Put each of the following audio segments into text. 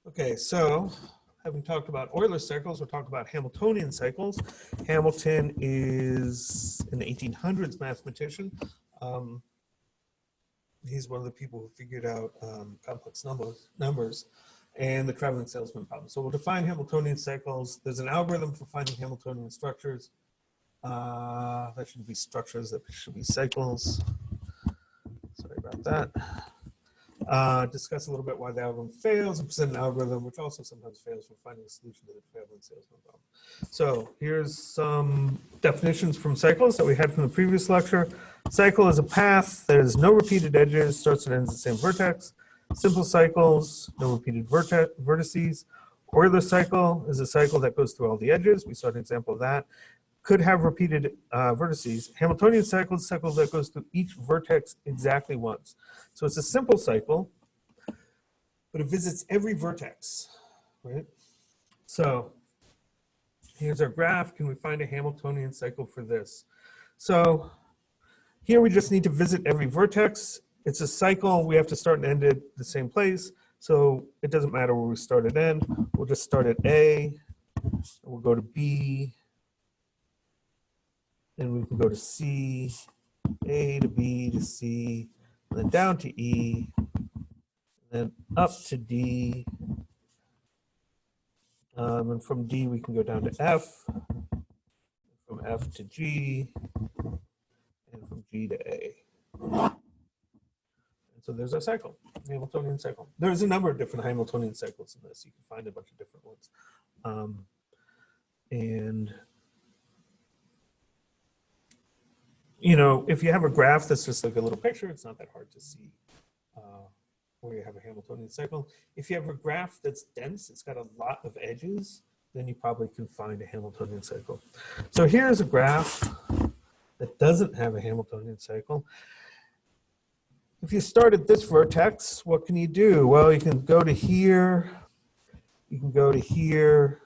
Okay, so having talked about Euler cycles, we'll talk about Hamiltonian cycles. Hamilton is an 1800s mathematician. He's one of the people who figured out complex numbers and the traveling salesman problem. So we'll define Hamiltonian cycles. There's an algorithm for finding Hamiltonian structures. That should be structures, that should be cycles. Sorry about that. Discuss a little bit why the algorithm fails, and present an algorithm which also sometimes fails for finding a solution to the traveling salesman problem. So here's some definitions from cycles that we had from the previous lecture. Cycle is a path that has no repeated edges, starts and ends the same vertex. Simple cycles, no repeated vertices. Euler cycle is a cycle that goes through all the edges. We saw an example of that. Could have repeated vertices. Hamiltonian cycle is a cycle that goes through each vertex exactly once. So it's a simple cycle, but it visits every vertex, right? So here's our graph. Can we find a Hamiltonian cycle for this? So here we just need to visit every vertex. It's a cycle. We have to start and end at the same place. So it doesn't matter where we start and end. We'll just start at A, and we'll go to B, and we can go to C, A to B to C, and then down to E, and then up to D. And from D, we can go down to F, from F to G, and from G to A. And so there's our cycle, Hamiltonian cycle. There's a number of different Hamiltonian cycles in this. You can find a bunch of different ones. And you know, if you have a graph that's just like a little picture, it's not that hard to see where you have a Hamiltonian cycle. If you have a graph that's dense, it's got a lot of edges, then you probably can find a Hamiltonian cycle. So here's a graph that doesn't have a Hamiltonian cycle. If you start at this vertex, what can you do? Well, you can go to here, you can go to here,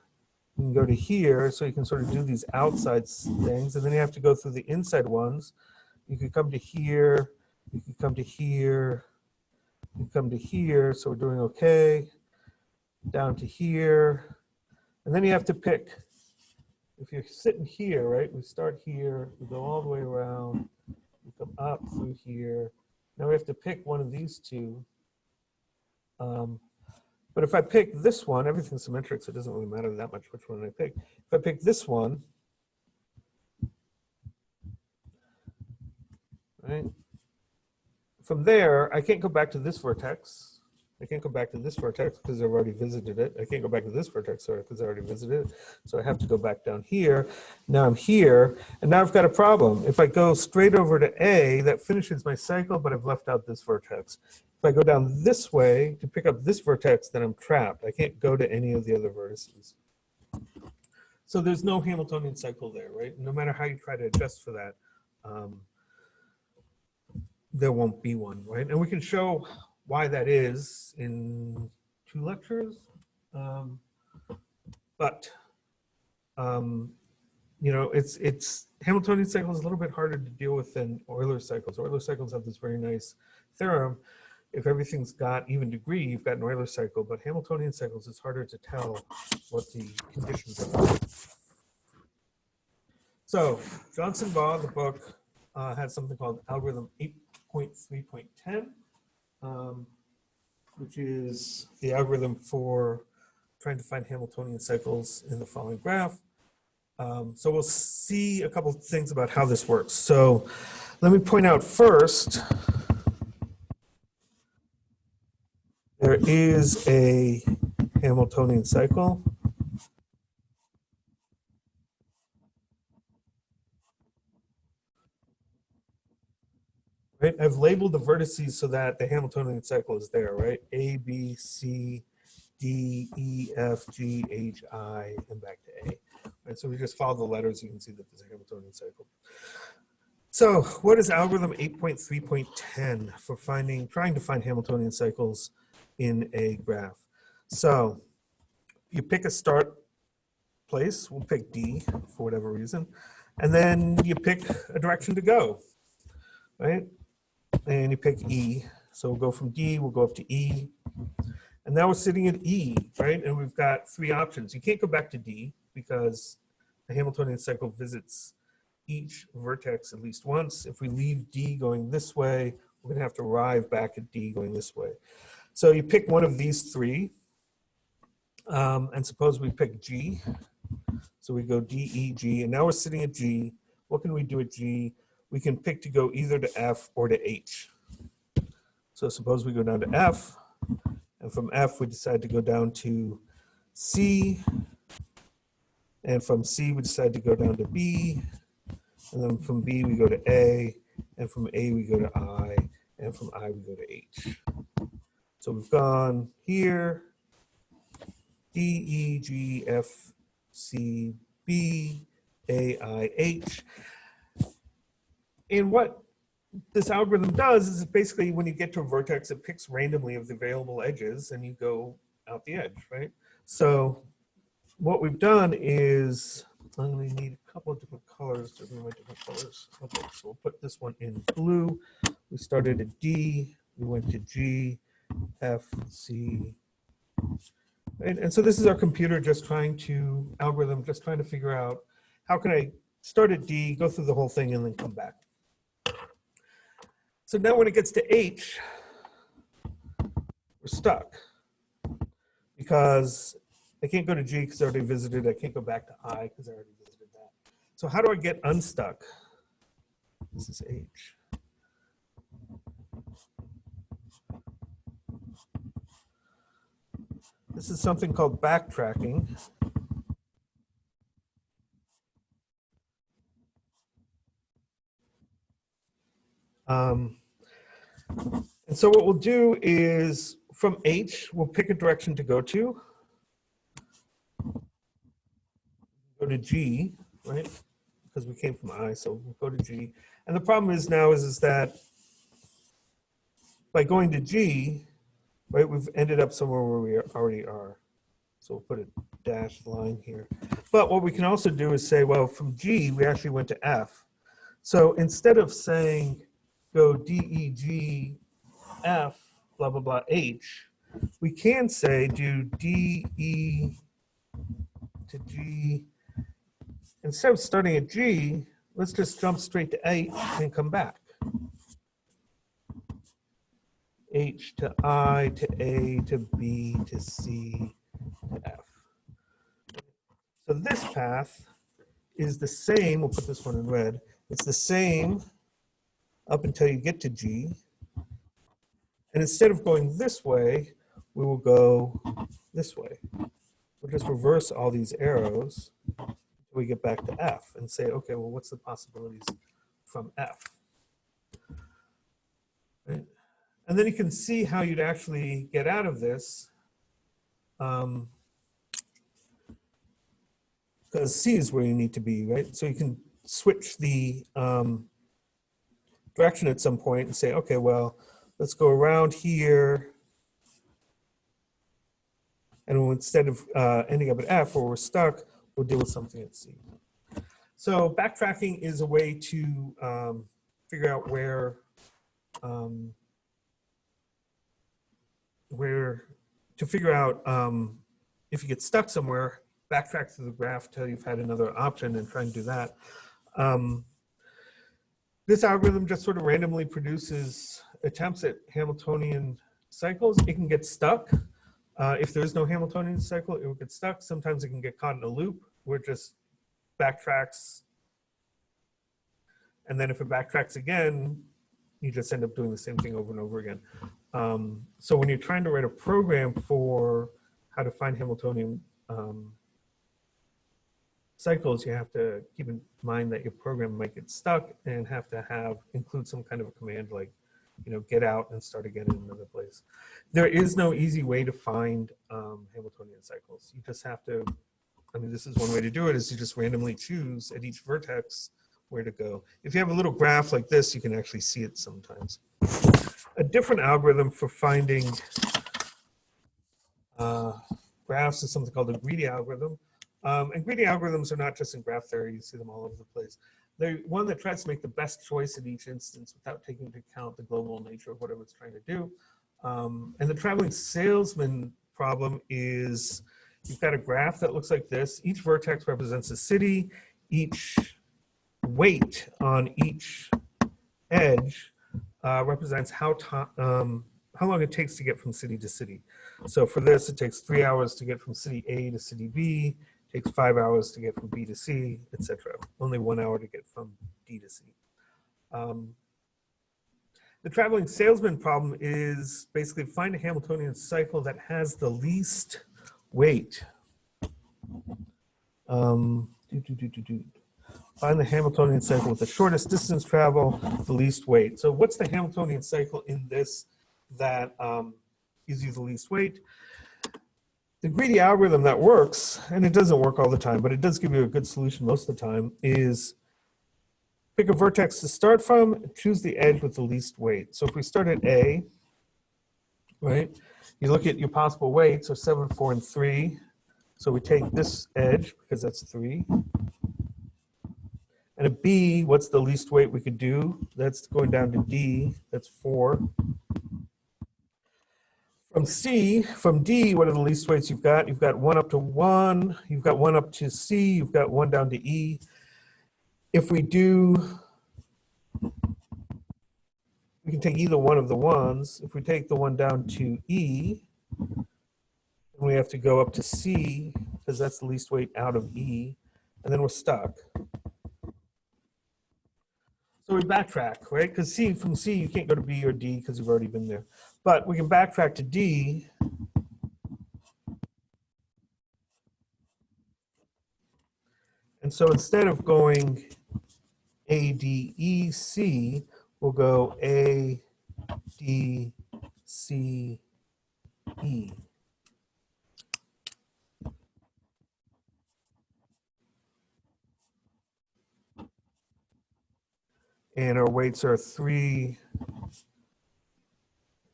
you can go to here, so you can sort of do these outside things, and then you have to go through the inside ones. You could come to here, you could come to here, you can come to here, so we're doing okay. Down to here, and then you have to pick. If you're sitting here, right, we start here, we go all the way around, we come up through here. Now we have to pick one of these two. But if I pick this one, everything's symmetric, so it doesn't really matter that much which one I pick. If I pick this one, right, from there, I can't go back to this vertex. I can't go back to this vertex because I've already visited it. I can't go back to this vertex, sorry, because I already visited it. So I have to go back down here. Now I'm here, and now I've got a problem. If I go straight over to A, that finishes my cycle, but I've left out this vertex. If I go down this way to pick up this vertex, then I'm trapped. I can't go to any of the other vertices. So there's no Hamiltonian cycle there, right? No matter how you try to adjust for that, there won't be one, right? And we can show why that is in 2 lectures. You know, it's Hamiltonian cycle is a little bit harder to deal with than Euler cycles. Euler cycles have this very nice theorem. If everything's got even degree, you've got an Euler cycle, but Hamiltonian cycles, it's harder to tell what the conditions are. So Johnson Baugh, the book, had something called algorithm 8.3.10, which is the algorithm for trying to find Hamiltonian cycles in the following graph. So we'll see a couple of things about how this works. So let me point out first, there is a Hamiltonian cycle. Right? I've labeled the vertices so that the Hamiltonian cycle is there, right? A, B, C, D, E, F, G, H, I, and back to A. Right? So we just follow the letters, you can see that there's a Hamiltonian cycle. So what is algorithm 8.3.10 for trying to find Hamiltonian cycles in a graph? So you pick a start place, we'll pick D for whatever reason, and then you pick a direction to go, right? And you pick E. So we'll go from D, we'll go up to E, And now we're sitting at E, right? And we've got three options. You can't go back to D because the Hamiltonian cycle visits each vertex at least once. If we leave D going this way, we're gonna have to arrive back at D going this way. So you pick one of these three, and suppose we pick G. So we go D, E, G, and now we're sitting at G. What can we do at G? We can pick to go either to F or to H. So suppose we go down to F, and from F we decide to go down to C, and from C we decide to go down to B, and then from B we go to A, and from A we go to I, and from I we go to H. So we've gone here, D, E, G, F, C, B, A, I, H. And what this algorithm does is basically when you get to a vertex, it picks randomly of the available edges and you go out the edge, right? So what we've done is, I'm going to need a couple of different colors to do my different colors. Okay, so we'll put this one in blue. We started at D, we went to G, F, C. And so this is our computer just trying to, algorithm just trying to figure out how can I start at D, go through the whole thing, and then come back. So now when it gets to H, we're stuck because I can't go to G because I already visited. I can't go back to I because I already visited that. So how do I get unstuck? This is H. This is something called backtracking. And so what we'll do is from H, we'll pick a direction to go to. Go to G, right? Because we came from I, so we'll go to G. And the problem is now is that by going to G, right, we've ended up somewhere where we already are. So we'll put a dashed line here. But what we can also do is say, well, from G, we actually went to F. So instead of saying go D, E, G, F, blah, blah, blah, H, we can say do D, E to G. Instead of starting at G, let's just jump straight to H and come back. H to I to A to B to C to F. So this path is the same, we'll put this one in red, it's the same up until you get to G. And instead of going this way, we will go this way. We'll just reverse all these arrows until we get back to F and say, okay, well, what's the possibilities from F? Right? And then you can see how you'd actually get out of this. Because C is where you need to be, right? So you can switch the direction at some point and say, okay, well, let's go around here. And instead of ending up at F where we're stuck, we'll deal with something at C. So backtracking is a way to figure out where to figure out if you get stuck somewhere, backtrack through the graph till you've had another option and try and do that. This algorithm just sort of randomly produces attempts at Hamiltonian cycles. It can get stuck. If there's no Hamiltonian cycle, it will get stuck. Sometimes it can get caught in a loop where it just backtracks. And then if it backtracks again, you just end up doing the same thing over and over again. So when you're trying to write a program for how to find Hamiltonian cycles, you have to keep in mind that your program might get stuck and have to include some kind of a command like, get out and start again in another place. There is no easy way to find Hamiltonian cycles. You just have to, this is one way to do it, is you just randomly choose at each vertex where to go. If you have a little graph like this, you can actually see it sometimes. A different algorithm for finding graphs is something called a greedy algorithm. And greedy algorithms are not just in graph theory, you see them all over the place. They're one that tries to make the best choice in each instance without taking into account the global nature of whatever it's trying to do. And the traveling salesman problem is you've got a graph that looks like this. Each vertex represents a city. Each weight on each edge represents how long it takes to get from city to city. So for this, it takes 3 hours to get from city A to city B, takes 5 hours to get from B to C, etc. Only 1 hour to get from D to C. The traveling salesman problem is basically find a Hamiltonian cycle that has the least weight. Find the Hamiltonian cycle with the shortest distance travel, the least weight. So what's the Hamiltonian cycle in this that gives you the least weight? The greedy algorithm that works, and it doesn't work all the time, but it does give you a good solution most of the time, is pick a vertex to start from, choose the edge with the least weight. So if we start at A, right, you look at your possible weights are 7, 4, and 3. So we take this edge, because that's 3. And at B, what's the least weight we could do? That's going down to D, that's 4. From D, what are the least weights you've got? You've got 1 up to 1, you've got 1 up to C, you've got 1 down to E. If we do, we can take either one of the ones. If we take the one down to E, then we have to go up to C, because that's the least weight out of E, and then we're stuck. So we backtrack, right? Because from C, you can't go to B or D because you've already been there. But we can backtrack to D. And so instead of going A, D, E, C, we'll go A, D, C, E. And our weights are 3.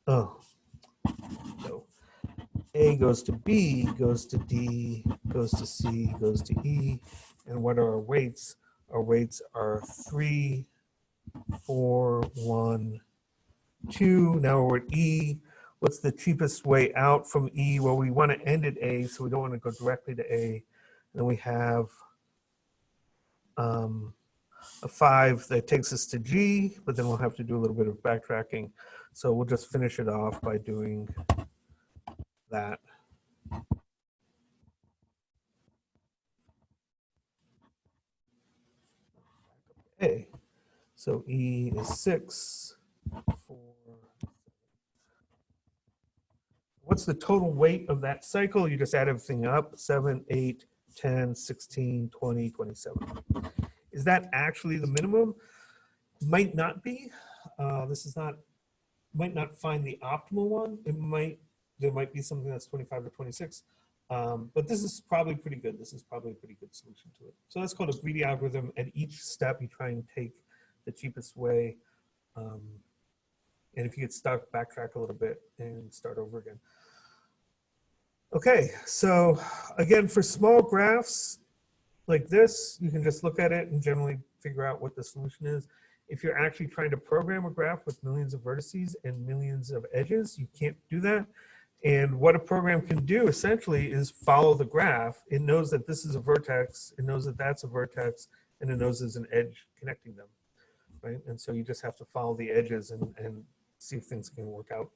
Oh, no. A goes to B, goes to D, goes to C, goes to E. And what are our weights? Our weights are 3, 4, 1, 2. Now we're at E. What's the cheapest way out from E? Well, we want to end at A, so we don't want to go directly to A. And then we have a 5 that takes us to G, but then we'll have to do a little bit of backtracking. So we'll just finish it off by doing that. A. So E is 6, 4. What's the total weight of that cycle? You just add everything up, 7, 8, 10, 16, 20, 27. Is that actually the minimum? Might not be. Might not find the optimal one. There might be something that's 25 or 26. But this is probably pretty good. This is probably a pretty good solution to it. So that's called a greedy algorithm. At each step, you try and take the cheapest way. And if you get stuck, backtrack a little bit and start over again. Okay, so again, for small graphs like this, you can just look at it and generally figure out what the solution is. If you're actually trying to program a graph with millions of vertices and millions of edges, you can't do that. And what a program can do essentially is follow the graph. It knows that this is a vertex, it knows that that's a vertex, and it knows there's an edge connecting them, right? And so you just have to follow the edges and see if things can work out.